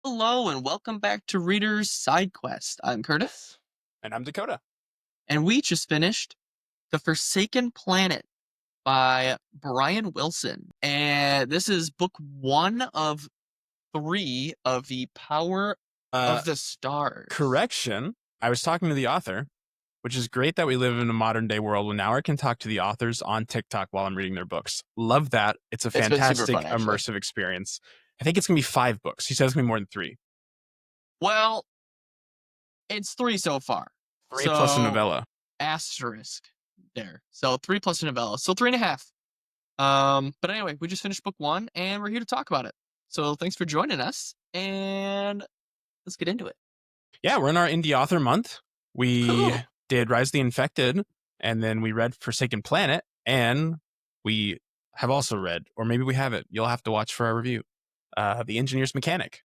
Hello and welcome back to Reader's Side Quest. I'm Curtis, And I'm Dakota. and we just finished The Forsaken Planet by Bryan Wilson. And this is book one of three of the Power Uh, of the Stars. Correction. I was talking to the author, which is great that we live in a modern day world when now I can talk to the authors on TikTok while I'm reading their books. Love that. It's a It's been super fantastic fun, actually. immersive experience. I think it's gonna be 5 books. He says it's gonna be more than three. Well, it's three so far. Three plus a So, novella. asterisk there. So, three plus a novella. So, three and a half. But anyway, we just finished book one and we're here to talk about it. So, thanks for joining us. And let's get into it. Yeah, we're in our indie author month. We Cool. did Rise of the Infected, and then we read Forsaken Planet, and we have also read, or maybe we haven't. You'll have to watch for our review. The Engineer's Mechanic.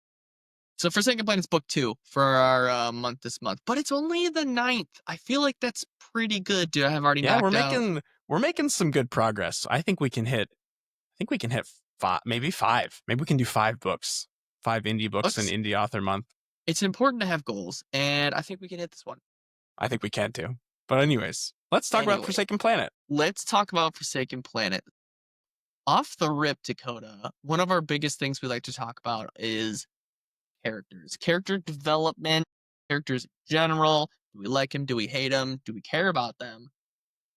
So Forsaken Planet's book two for our month this month, but it's only the ninth. I feel like that's pretty good. Do I have already Yeah, we're knocked out? making we're making some good progress. I think we can hit five, maybe five. Maybe we can do 5 books, 5 indie books in Let's. indie author month. It's important to have goals, and I think we can hit this one. I think we can too. But anyways, let's talk about Anyway, Forsaken Planet. let's talk about Forsaken Planet. Off the rip, Dakota. One of our biggest things we like to talk about is characters, character development, characters in general. Do we like them? Do we hate them? Do we care about them?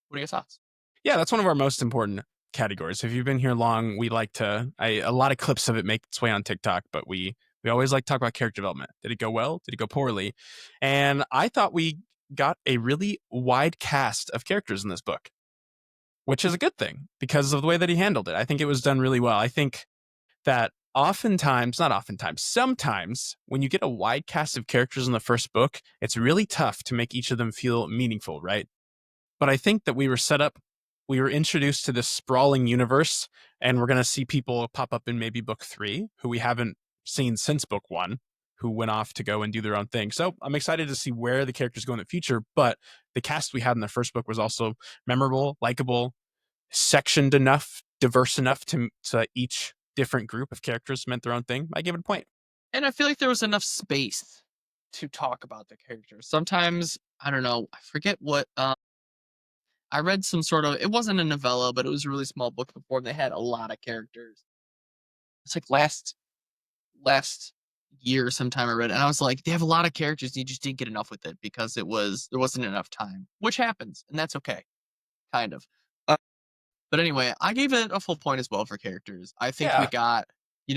What are your thoughts? Yeah, that's one of our most important categories. If you've been here long, we like to a lot of clips of it make its way on TikTok, but we always like to talk about character development. Did it go well? Did it go poorly? And I thought we got a really wide cast of characters in this book, which is a good thing because of the way that he handled it. I think it was done really well. I think that oftentimes, not oftentimes, sometimes when you get a wide cast of characters in the first book, it's really tough to make each of them feel meaningful, right? But I think that we were introduced to this sprawling universe, and we're going to see people pop up in maybe book 3 who we haven't seen since book 1, who went off to go and do their own thing. So I'm excited to see where the characters go in the future. But the cast we had in the first book was also memorable, likable, sectioned enough, diverse enough to each different group of characters meant their own thing. I give it a point. And I feel like there was enough space to talk about the characters. Sometimes, I don't know, I forget what I read some sort of it wasn't a novella, but it was a really small book before they had a lot of characters. It's like last year sometime I read it, and I was like, they have a lot of characters, you just didn't get enough with it because there wasn't enough time. Which happens, and that's okay. Kind of. But anyway, I gave it a full point as well for characters. I think we Yeah, got,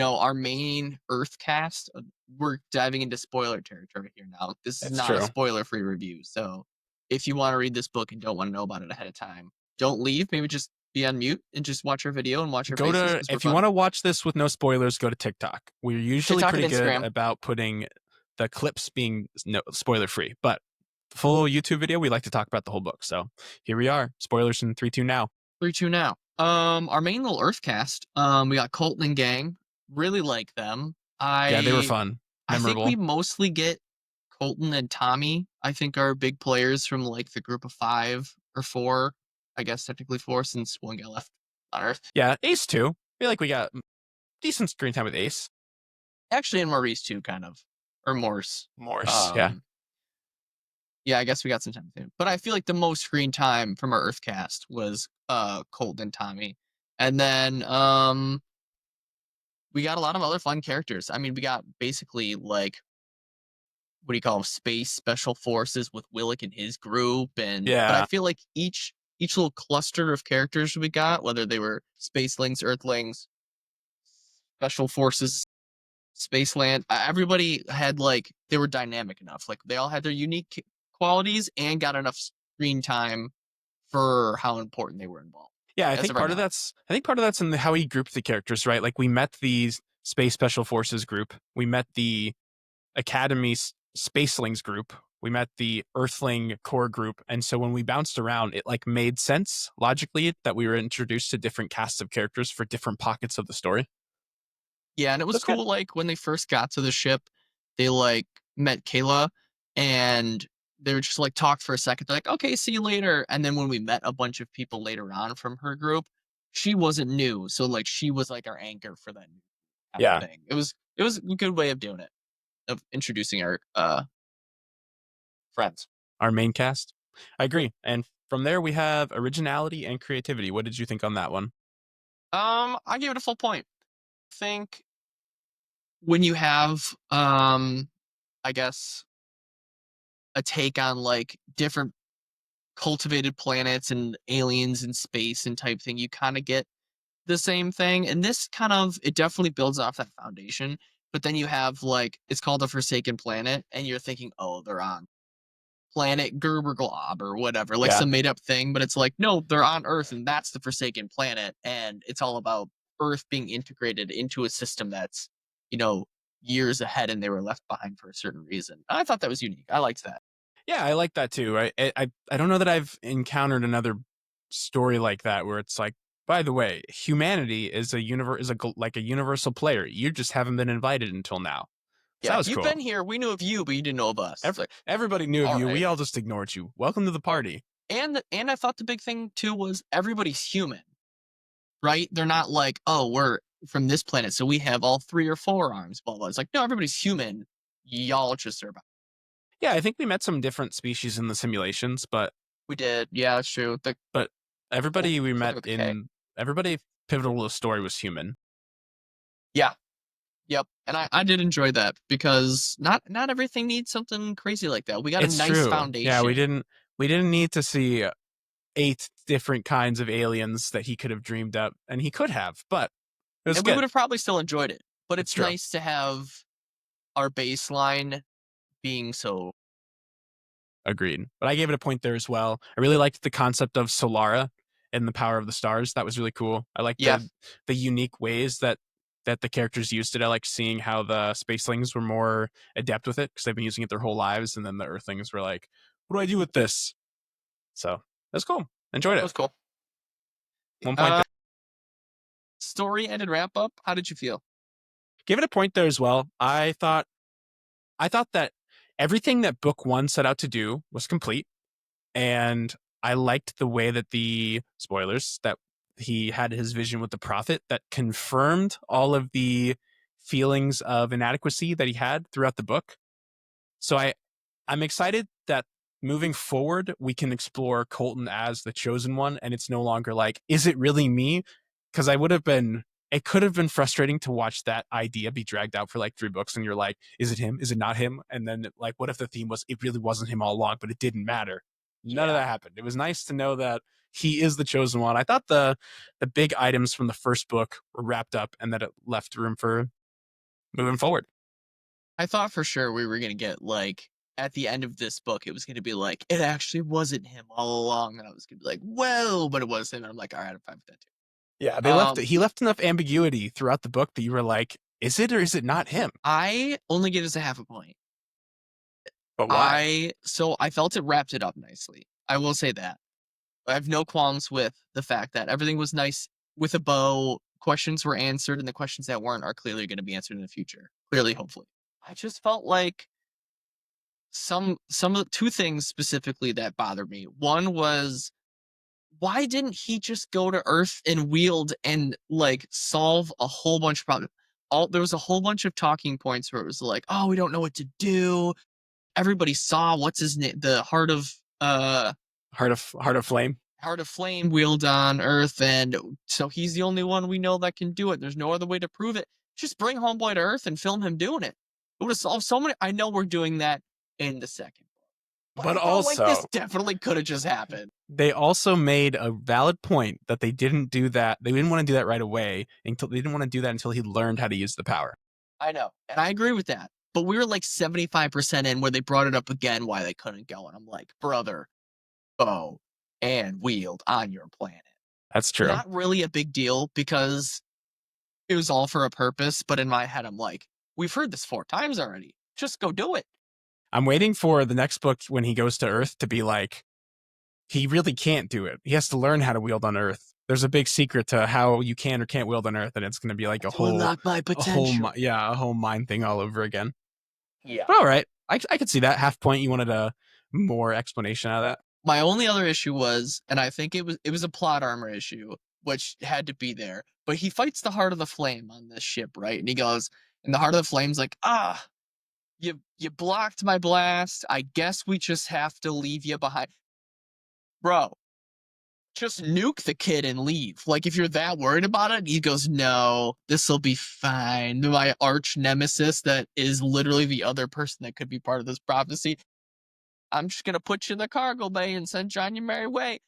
our main Earth cast. We're diving into spoiler territory here now. This is that's not a true. spoiler free review. So if you want to read this book and don't want to know about it ahead of time, don't leave. Maybe just be on mute and just watch our video and watch our Go faces to because we're If you fun. want to watch this with no spoilers, go to TikTok. We're usually TikTok and pretty good Instagram. about putting the clips being no, spoiler free, but the full YouTube video, we like to talk about the whole book. So here we are. Spoilers in 3, 2 now. 3-2 now. Our main little Earth cast. We got Colton and gang. Really like them. Yeah, they were I fun, I think memorable. we mostly get Colton and Tommy, I think, are big players from like the group of five or four. I guess technically four since one guy left on Earth. Yeah, Ace too. I feel like we got decent screen time with Ace. Actually, and Maurice too, kind of, or Morse. Morse, yeah. Um, yeah, I guess we got some time with him. But I feel like the most screen time from our Earth cast was Colton and Tommy, and then we got a lot of other fun characters. I mean, we got basically like what do you call them, space special forces with Willick and his group, and but I Yeah, feel like each little cluster of characters we got, whether they were spacelings, earthlings, special forces, spaceland, everybody had like they were dynamic enough. Like they all had their unique qualities and got enough screen time for how important they were involved. yeah. As of right now. I think part of that's in how he grouped the characters, right? Like we met the Space Special Forces group, we met the Academy Spacelings group, we met the Earthling core group, and so when we bounced around, it like made sense logically that we were introduced to different casts of characters for different pockets of the story. Yeah, and it was That's good. cool, like, when they first got to the ship, they, like, met Kayla, and they were just, like, talked for a second. They're like, "Okay, see you later." And then when we met a bunch of people later on from her group, she wasn't new, so, like, she was, like, our anchor for that new kind of Yeah. thing. It was a good way of doing it. of introducing our friends. Our main cast. I agree. And from there, we have originality and creativity. What did you think on that one? I give it a full point. I think when you have I guess a take on like different cultivated planets and aliens in space and type thing, you kind of get the same thing. And this kind of it definitely builds off that foundation. But then you have like it's called a Forsaken Planet, and you're thinking, oh, they're on planet Gerberglob or whatever, like Yeah. some made up thing. But it's like, no, they're on Earth, and that's the Forsaken Planet, and it's all about Earth being integrated into a system that's, you know, years ahead, and they were left behind for a certain reason. I thought that was unique. I liked that. Yeah, I like that too. I don't know that I've encountered another story like that where it's like, by the way, humanity is like a universal player. You just haven't been invited until now. So that Yeah, was you've cool. been here. We knew of you, but you didn't know of us. It's like, Everybody knew of all you. right. We all just ignored you. Welcome to the party. And I thought the big thing too was everybody's human, right? They're not like, oh, we're from this planet, so we have all three or four arms. Blah blah. It's like, no, everybody's human. Y'all just are about. Yeah, I think we met some different species in the simulations, We did, yeah, that's true. The but everybody we met something with the K. in everybody pivotal to the story was human. Yeah, yep. And I did enjoy that because not everything needs something crazy like that. We got a It's nice true. Yeah, foundation, we didn't need to see eight different kinds of aliens that he could have dreamed up, and he could have, but it was and we would good. have probably still enjoyed it. But It's it's true. nice to have our baseline being so. Agreed. But I gave it a point there as well. I really liked the concept of Solara and the power of the stars. That was really cool. I like Yeah, the unique ways that the characters used it. I like seeing how the spacelings were more adept with it because they've been using it their whole lives, and then the Earthlings were like, "What do I do with this?" So that's cool. Enjoyed that it. was cool. 1 point Uh, there. story ended wrap up. How did you feel? Give it a point there as well. I thought that everything that book one set out to do was complete. And I liked the way that the spoilers that he had his vision with the prophet that confirmed all of the feelings of inadequacy that he had throughout the book. So I'm excited that moving forward we can explore Colton as the chosen one, and it's no longer like, is it really me? Because I would have been it could have been frustrating to watch that idea be dragged out for like 3 books, and you're like, is it him? Is it not him? And then like, what if the theme was it really wasn't him all along, but it didn't matter? None of Yeah, that happened. It was nice to know that he is the chosen one. I thought the big items from the first book were wrapped up and that it left room for moving forward. I thought for sure we were gonna get like at the end of this book, it was gonna be like it actually wasn't him all along, and I was gonna be like, well, but it was him. And I'm like, all right, I'm fine with that Yeah, too. he left enough ambiguity throughout the book that you were like, is it or is it not him? I only give this a half a point. But why? I felt it wrapped it up nicely. I will say that. I have no qualms with the fact that everything was nice with a bow. Questions were answered, and the questions that weren't are clearly going to be answered in the future. Clearly, hopefully. I just felt like some of the two things specifically that bothered me. One was why didn't he just go to Earth and wield and like solve a whole bunch of problems? All there was a whole bunch of talking points where it was like, oh, we don't know what to do. Everybody saw what's his name, the Heart of Flame. Heart of Flame wheeled on Earth, and so he's the only one we know that can do it. There's no other way to prove it. Just bring Homeboy to Earth and film him doing it. It would have solved so many. I know we're doing that in the second book, but But I felt like this also, definitely could have just happened. they also made a valid point that they didn't do that. They didn't want to do that right away until they didn't want to do that until he learned how to use the power. I know, and I agree with that. But we were like 75% in where they brought it up again why they couldn't go, and I'm like, brother, bow and wield on your planet. That's true. Not really a big deal because it was all for a purpose, but in my head, I'm like, we've heard this 4 times already. Just go do it. I'm waiting for the next book when he goes to Earth to be like, he really can't do it. He has to learn how to wield on Earth. There's a big secret to how you can or can't wield on Earth, and it's going to be like To unlock my potential. a whole mind thing all over again. Yeah. But all right, I could see that. Half point. You wanted a more explanation out of that. My only other issue was, and I think it was a plot armor issue, which had to be there. But he fights the Heart of the Flame on this ship, right? And he goes, and the Heart of the Flame's like, You blocked my blast. I guess we just have to leave you behind, bro. Just nuke the kid and leave. Like, if you're that worried about it, he goes, no, this will be fine. My arch nemesis, that is literally the other person that could be part of this prophecy. I'm just gonna put you in the cargo bay and send you on your merry way.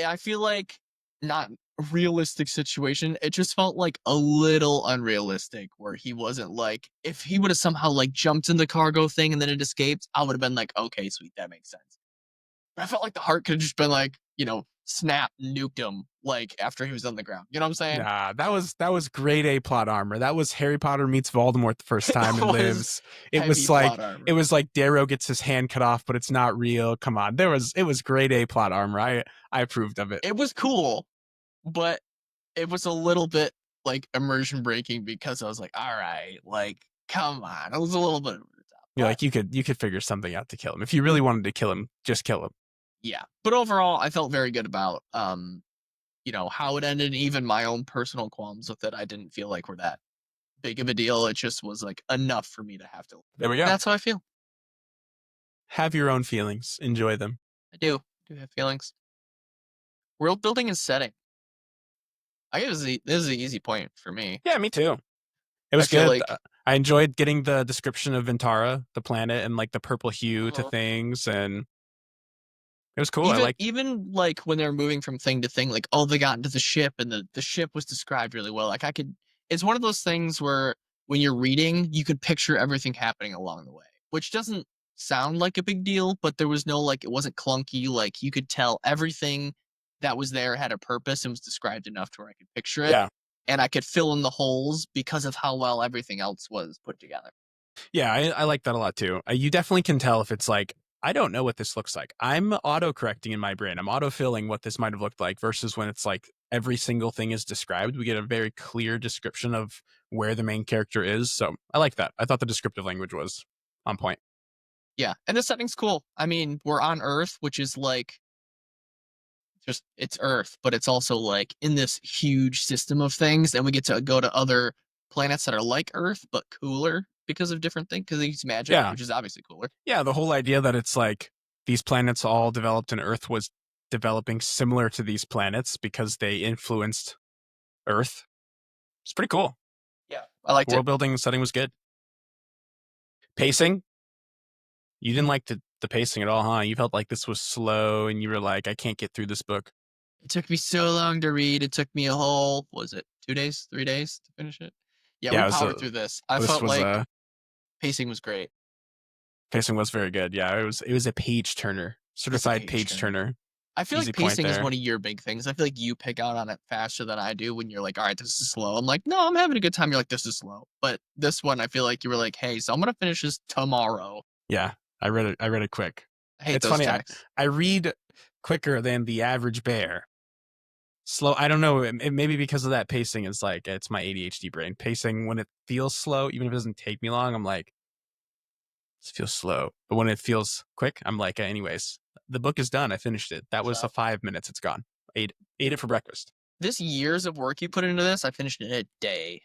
I feel like, not realistic situation. It just felt like a little unrealistic where he wasn't like, if he would have somehow like jumped in the cargo thing and then it escaped, I would have been like, okay, sweet, that makes sense. But I felt like the heart could have just been like, snap, nuked him like after he was on the ground. You know what I'm saying? Nah, that was grade A plot armor. That was Harry Potter meets Voldemort the first time It and was lives. It heavy was like plot armor. it was like Darrow gets his hand cut off, but it's not real. Come on, it was grade A plot armor. I approved of it. It was cool, but it was a little bit like immersion breaking because I was like, all right, like, come on. It was a little bit over the top. You're But like you could figure something out to kill him. If you really wanted to kill him, just kill him. yeah. But overall, I felt very good about how it ended, even my own personal qualms with it. I didn't feel like we're that big of a deal. It just was like enough for me to have to. There we go. That's how I feel. Have your own feelings. Enjoy them. I do have feelings. World building and setting. I guess this is the easy point for me. Yeah, me too. It I was feel good. like I enjoyed getting the description of Ventara, the planet, and like the purple hue to uh, things, and it was cool. I even liked. even like when they're moving from thing to thing, like, oh, they got into the ship and the ship was described really well. Like, I could, it's one of those things where when you're reading, you could picture everything happening along the way, which doesn't sound like a big deal, but there was no, like, it wasn't clunky. Like, you could tell everything that was there had a purpose and was described enough to where I could picture it, Yeah, and I could fill in the holes because of how well everything else was put together. yeah, I like that a lot too. You definitely can tell if it's like I don't know what this looks like. I'm auto correcting in my brain. I'm auto filling what this might have looked like versus when it's like every single thing is described. We get a very clear description of where the main character is. So I like that. I thought the descriptive language was on point. Yeah, and the setting's cool. I mean, we're on Earth, which is like, just, it's Earth, but it's also like in this huge system of things, and we get to go to other planets that are like Earth but cooler because of different things. Because they use magic, Yeah, which is obviously cooler. yeah. The whole idea that it's like these planets all developed and Earth was developing similar to these planets because they influenced Earth. It's pretty cool. Yeah, I liked it. World building setting was good. Pacing, you didn't like the pacing at all, huh? You felt like this was slow and you were like, I can't get through this book. It took me so long to read. It took me a whole, was it 2 days, 3 days to finish it? Yeah, we Yeah, it was powered through this. I this felt was like pacing was great. pacing was very good. Yeah, it was a page turner. It's a Certified page page turner. turner. I feel Easy like point pacing is there. one of your big things. I feel like you pick out on it faster than I do when you're like, all right, this is slow. I'm like, no, I'm having a good time. You're like, this is slow. But this one, I feel like you were like, hey, so I'm going to finish this tomorrow. Yeah, I read it quick. I hate It's those funny. texts. I read quicker than the average bear. Slow. I don't know. Maybe because of that pacing is like it's my ADHD brain. Pacing when it feels slow, even if it doesn't take me long, I'm like, it feels slow. But when it feels quick, I'm like, anyways, the book is done. I finished it. That was a So 5 minutes. It's gone. Ate it for breakfast. this years of work you put into this, I finished it in a day.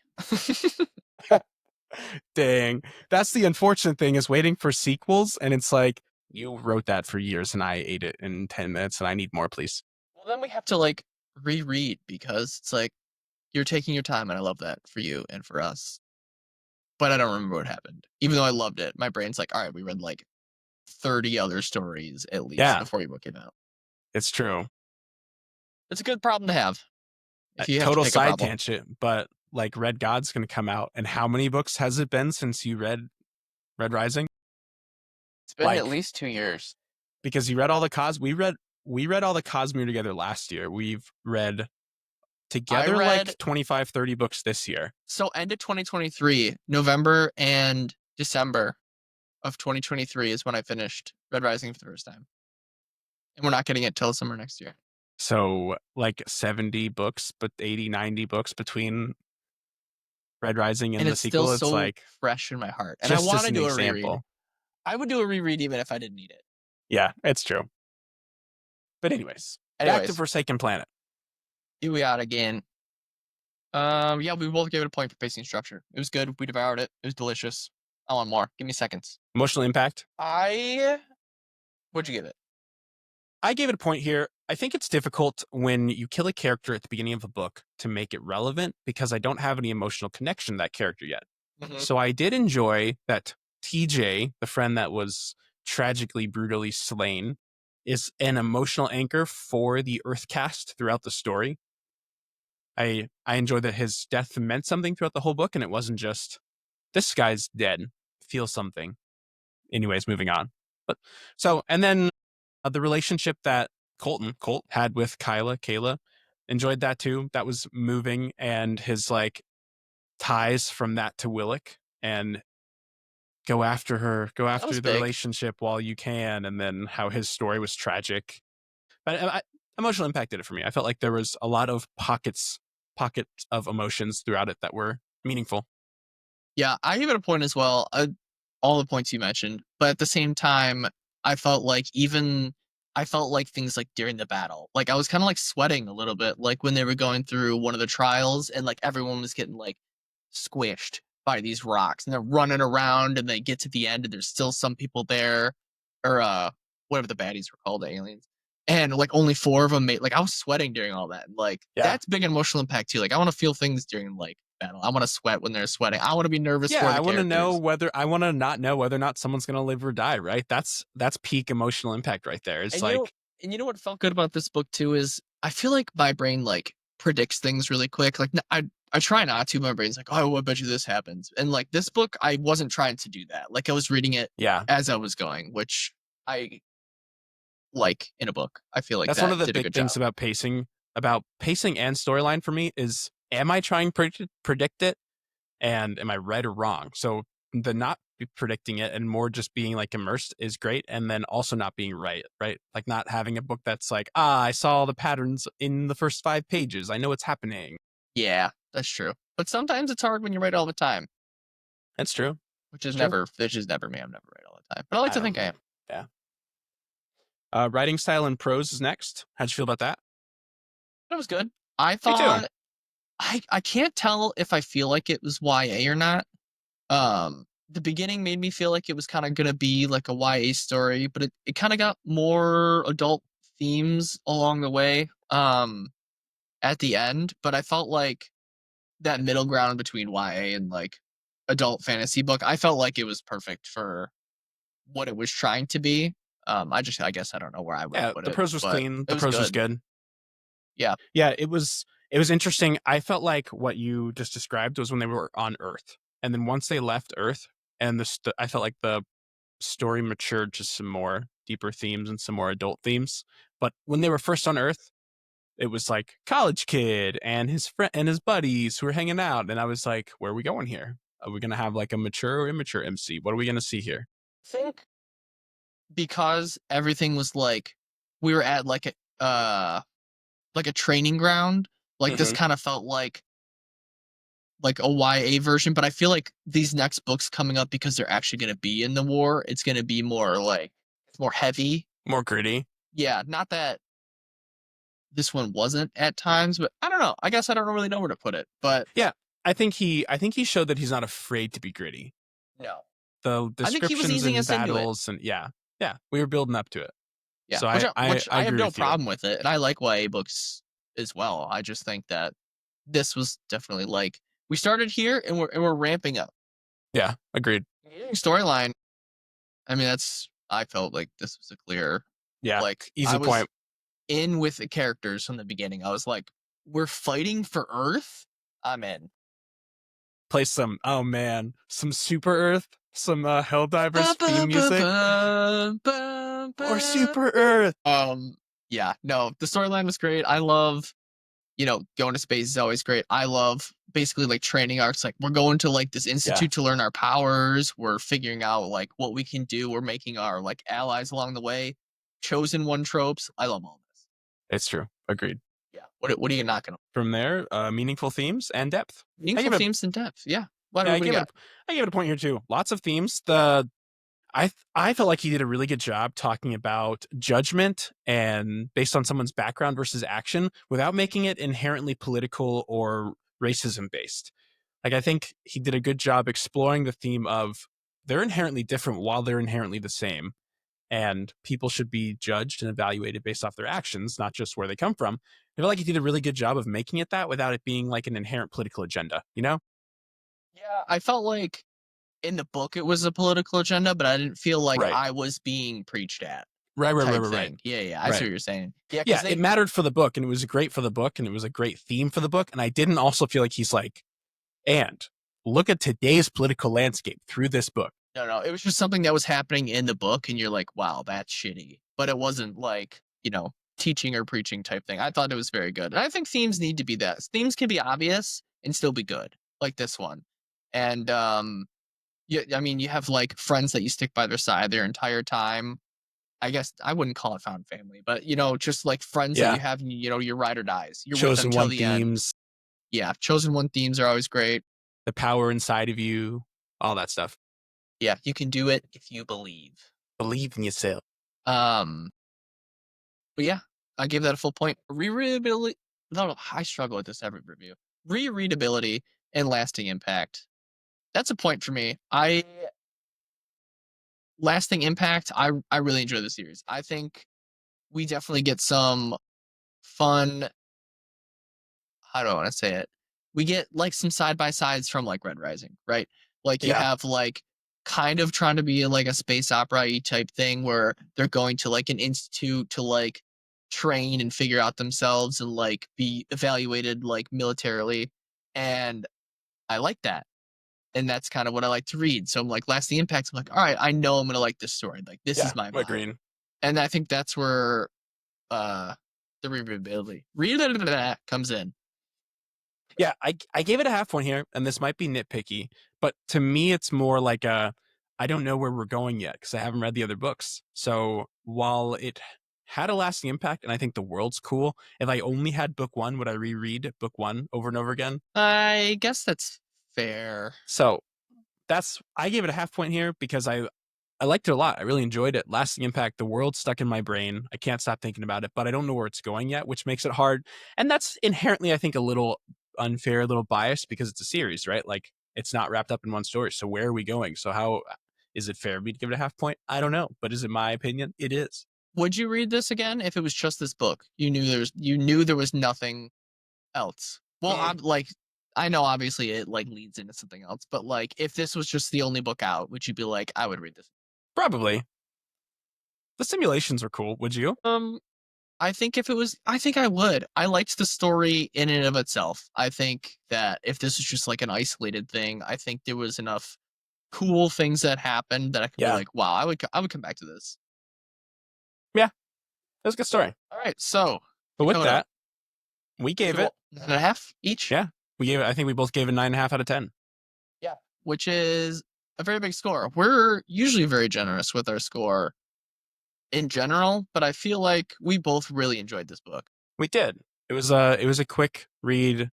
Dang. That's the unfortunate thing is waiting for sequels. And it's like, you wrote that for years and I ate it in 10 minutes and I need more, please. Well, then we have to like reread because it's like you're taking your time. And I love that for you and for us. But I don't remember what happened. Even though I loved it, my brain's like, all right, we read like 30 other stories at least Yeah, before your book came out. it's true. It's a good problem to have if you have to Total pick a side problem. tangent, but like Red God's going to come out. And how many books has it been since you read Red Rising? It's been at Like, least 2 years. because you read all the we read all the Cosmere together last year. We've read I together read, like 25, 30 books this year. so end of 2023, November and December of 2023 is when I finished Red Rising for the first time. And we're not getting it till summer next year. So like 70 books, but 80, 90 books between Red Rising And and the it's still sequel. It's so like fresh in my heart. And I just want as to an do a reread. example. I would do a reread even if I didn't need it. Yeah, it's true. But anyways, back to Anyways, Forsaken Planet. here we are again. Yeah, we both gave it a point for pacing structure. It was good. We devoured it. It was delicious. I want more. Give me seconds. Emotional impact. I What'd you give it? I gave it a point here. I think it's difficult when you kill a character at the beginning of a book to make it relevant because I don't have any emotional connection to that character yet. Mhm. So I did enjoy that TJ, the friend that was tragically, brutally slain, is an emotional anchor for the Earthcast throughout the story. I enjoyed that his death meant something throughout the whole book, and it wasn't just this guy's dead. Feel something. Anyways, moving on. But so and then the relationship that Colt had with Kayla, enjoyed that too. That was moving, and his like ties from that to Willick, and go after her, go That was after the big. relationship while you can, and then how his story was tragic. But emotional impact did it for me. I felt like there was a lot of pockets of emotions throughout it that were meaningful. Yeah, I give it a point as well. All the points you mentioned, but at the same time, I felt like even I felt like things like during the battle, like I was kind of like sweating a little bit, like when they were going through one of the trials and like everyone was getting like squished by these rocks and they're running around and they get to the end and there's still some people there or whatever the baddies were called, the aliens. And like only four of them made like I was sweating during all that. Like Yeah. that's big emotional impact too. Like I want to feel things during like battle. I want to sweat when they're sweating. I want to be nervous Yeah, for the characters. I want to not know whether or not someone's going to live or die, right? That's peak emotional impact right there. It's And you know, like, and you know what felt good about this book too is I feel like my brain like predicts things really quick. Like I try not to. My brain's like, oh, I bet you this happens. And like this book, I wasn't trying to do that. Like I was reading it yeah. as I was going, which I like in a book. I feel like That's one that of the did a big good things job. about pacing and storyline for me is am I trying to predict it and am I right or wrong? So the not predicting it and more just being like immersed is great, and then also not being right? Like not having a book that's like, I saw the patterns in the first 5 pages. I know what's happening. Yeah, that's true. But sometimes it's hard when you write all the time, That's true. It's true. which is never me. I'm never right all the time. But I like I to don't think I know. am. Yeah. Writing style and prose is next. How'd you feel about that? It was good. I Me too. thought I can't tell if I feel like it was YA or not. The beginning made me feel like it was kind of gonna be like a YA story, but it kind of got more adult themes along the way. At the end, but I felt like that middle ground between YA and like adult fantasy book, I felt like it was perfect for what it was trying to be. I guess I don't know where I would have Yeah, put the it, prose was but clean. it The was prose was good. good. Yeah. Yeah, it was interesting. I felt like what you just described was when they were on Earth, and then once they left Earth, and I felt like the story matured to some more deeper themes and some more adult themes. But when they were first on Earth, it was like college kid and his friend and his buddies who were hanging out, and I was like, where are we going here? Are we gonna have like a mature or immature MC? What are we gonna see here? Think because everything was like we were at like a training ground, like this Hmm. kind of felt like a YA version, but I feel like these next books coming up because they're actually going to be in the war, it's going to be more like it's more heavy. More gritty. Yeah, not that this one wasn't at times, but I don't know. I guess I don't really know where to put it, but Yeah, I think he showed that he's not afraid to be gritty. no. The I think he was descriptions easing and us into it. battles and yeah, we were building up to it. Yeah, So which I I have agree no with you. problem with it, and I like YA books as well. I just think that this was definitely like we started here and we're ramping up. Yeah, agreed. Storyline. I mean, that's I felt like this was a clear Yeah, like I easy was point. in with the characters from the beginning. I was like, "We're fighting for Earth." I'm in. Play some, oh man, some Super Earth, some Ba, Helldivers ba, theme ba, music, ba, ba, or ba. Super Earth. Yeah, no, the storyline was great. I love, going to space is always great. I love basically like training arcs. Like we're going to like this Yeah, institute to learn our powers. We're figuring out like what we can do. We're making our like allies along the way. Chosen one tropes. I love all this. it's true. Agreed. Yeah. What are you not gonna From there, meaningful themes and depth. I meaningful give it. themes and depth? Yeah. What Yeah, what do you got? I gave it a point here too. Lots of themes. I felt like he did a really good job talking about judgment and based on someone's background versus action without making it inherently political or racism based. Like I think he did a good job exploring the theme of they're inherently different while they're inherently the same. And people should be judged and evaluated based off their actions, not just where they come from. I feel like he did a really good job of making it that without it being like an inherent political agenda, you know? Yeah, I felt like in the book it was a political agenda, but I didn't feel like Right. I was being preached at Right, right, right, type right, right. thing. Yeah, yeah, I see Right. what you're saying. Yeah, because Yeah, it they mattered for the book and it was great for the book and it was a great theme for the book. And I didn't also feel like he's like, and look at today's political landscape through this book. no, no, it was just something that was happening in the book, and you're like, wow, that's shitty. But it wasn't like, teaching or preaching type thing. I thought it was very good. And I think themes need to be that. Themes can be obvious and still be good, like this one. And yeah, I mean, you have like friends that you stick by their side their entire time. I guess I wouldn't call it found family, but just like friends that you Yeah. have, your ride or dies. You're with them Chosen till one the end. themes, Yeah, chosen one themes are always great. the power inside of you, all that stuff. Yeah, you can do it if you believe. Believe in yourself. Um, but yeah, I gave that a full point. Rereadability. No, no, I struggle with this every review. Rereadability and lasting impact. That's a point for me. I lasting impact. I really enjoy the series. I think we definitely get some fun. How do I want to say it? We get like some side by sides from like Red Rising, right? Like you Yeah. have like kind of trying to be like a space opera type thing where they're going to like an institute to like train and figure out themselves and like be evaluated like militarily. And I like that. And that's kind of what I like to read. So I'm like, Lasting Impact, I'm like, all right, I know I'm gonna like this story. Like this Yeah. is my vibe. Agreed. And I think that's where uh the readability comes in. Yeah, I gave it a half point here, and this might be nitpicky, but to me, it's more like a I don't know where we're going yet because I haven't read the other books. So while it had a lasting impact, and I think the world's cool, if I only had book one, would I reread book one over and over again? I guess that's fair. So that's I gave it a half point here because I liked it a lot. I really enjoyed it. Lasting impact, the world stuck in my brain. I can't stop thinking about it, but I don't know where it's going yet, which makes it hard. And that's inherently, I think, a little unfair, a little biased because it's a series, right? Like it's not wrapped up in one story. So where are we going? So how is it fair of me to give it a half point? I don't know, but is it my opinion? It is. Would you read this again if it was just this book? You knew there was nothing else. Well, Mm. I'm like I know obviously it like leads into something else, but like if this was just the only book out, would you be like, I would read this? Probably. The simulations are cool. Would you? Um, I think if it was I think I would. I liked the story in and of itself. I think that if this was just like an isolated thing, I think there was enough cool things that happened that I could be Yeah. like, wow, I would come back to this. Yeah. It was a good story. All right, so But with Dakota, that, we give gave it it, 1.5 each. yeah, I think we both gave it 9.5 out of 10. Yeah. Which is a very big score. We're usually very generous with our score in general, but I feel like we both really enjoyed this book. We did. It was a quick read.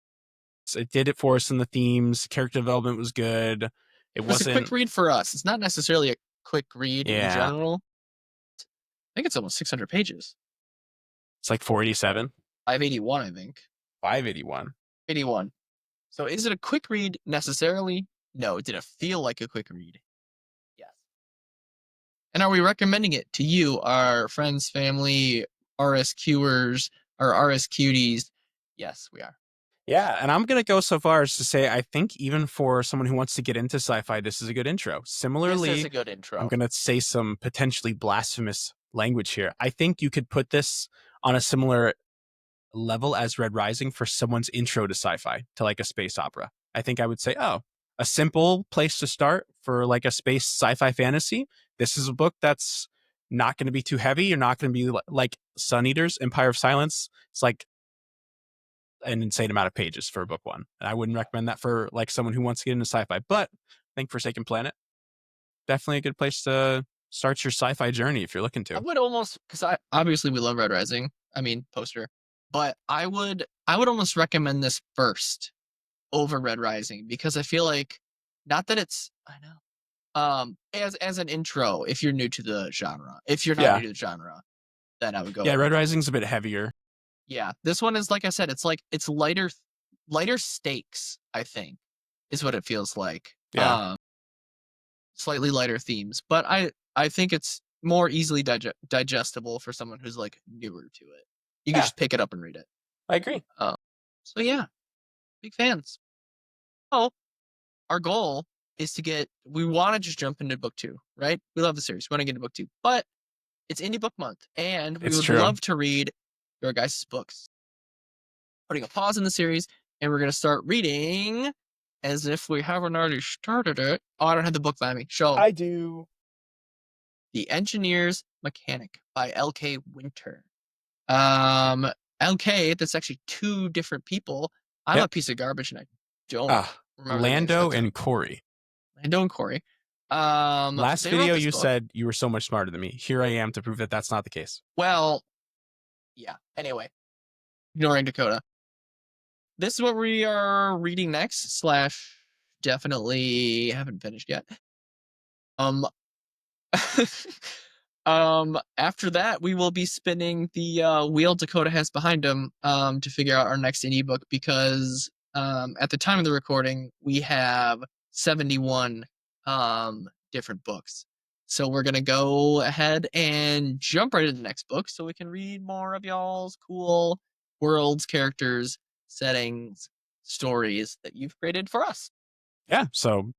It did it for us in the themes. Character development was good. It It was a quick wasn't. read for us. It's not necessarily a quick read in Yeah, general. I think it's almost 600 pages. it's like 487, 581, I think. 581. 81. So is it a quick read necessarily? No. Did it feel like a quick read? Yes. And are we recommending it to you, our friends, family, RSQers, or RSQties? Yes, we are. Yeah, and I'm gonna go so far as to say I think even for someone who wants to get into sci-fi, this is a good intro. This is Similarly, a good I'm intro. gonna say some potentially blasphemous language here. I think you could put this on a similar level as Red Rising for someone's intro to sci-fi, to like a space opera. I think I would say, oh, a simple place to start for like a space sci-fi fantasy. This is a book that's not going to be too heavy. You're not going to be like Sun Eaters, Empire of Silence. It's like an insane amount of pages for book one. And I wouldn't recommend that for like someone who wants to get into sci-fi. But I think Forsaken Planet, definitely a good place to start your sci-fi journey if you're looking I to. would almost because I obviously we love Red Rising. I mean poster, but I would almost recommend this first over Red Rising because I feel like not that it's I know as an intro if you're new to the genre. If you're not new Yeah. to the genre, then I would Yeah, go. Red Rising's a bit heavier. Yeah, this one is like I said, it's lighter stakes. I think is what it feels like. Yeah. slightly lighter themes, but I think it's more easily digestible for someone who's like newer to it. You can Yeah, just pick it up and read it. I agree. Uh, so yeah, big fans. Oh, our goal is to get. We want to just jump into book two, right? We love the series. We want to get into book two, but it's indie book month, and we It's would true. love to read your guys' books. Putting a pause in the series, and we're gonna start reading as if we haven't already started it. Oh, I don't have the book by me. Show 'em. I do. The Engineer's Mechanic by L.K. Winter. Um, LK, that's actually two different people. I'm a Yep. piece of garbage and I don't Ah, remember their names. Lando That's and Corey. Lando and Corey. Last They wrote video, this you book. said you were so much smarter than me. Here I am to prove that that's not the case. Well, yeah. Anyway, ignoring Dakota. This is what we are reading next. Slash, definitely haven't finished yet. Um, after that, we will be spinning the wheel Dakota has behind him to figure out our next indie book because at the time of the recording, we have 71 different books. So we're going to go ahead and jump right into the next book so we can read more of y'all's cool worlds, characters, settings, stories that you've created for us. Yeah. So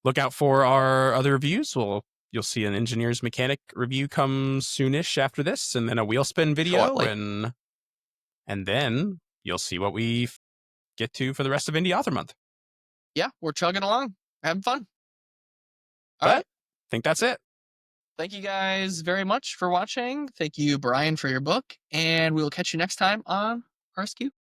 look out for our other reviews. You'll see an engineer's mechanic review come soonish after this, and then a wheel spin video, Shortly. and then you'll see what we get to for the rest of Indie Author Month. Yeah, we're chugging along, having fun. All But right. I think that's it. Thank you guys very much for watching. Thank you, Bryan, for your book. And we will catch you next time on RSQ.